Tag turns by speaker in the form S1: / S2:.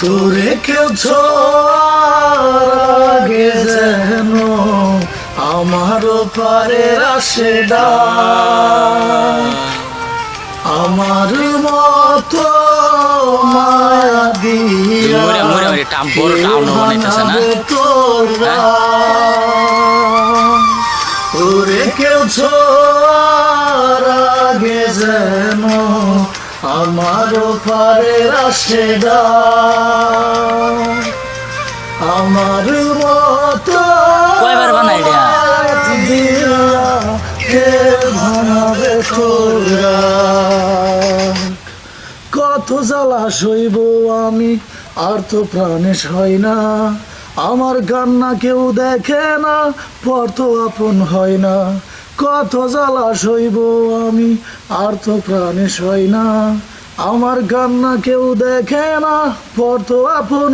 S1: তোরে কেউ আগে যেন আমারও পারে আসে আমার মতো মায়া দিয়া তোরা তোরে কেউ আগে যেন আমারও পারে আসে আমার মতো
S2: কয়বার বানাই
S1: দিয়া কে ভাঙাবে তোরা কত জ্বালা সইব আমি আর তো প্রাণে সয় না আমার কান্না কেউ দেখে না পর তো আপন হয় না কত জ্বালা সইব আমি আর তো প্রাণে সয় না আমার কান্না কেউ দেখে না পর তো আপন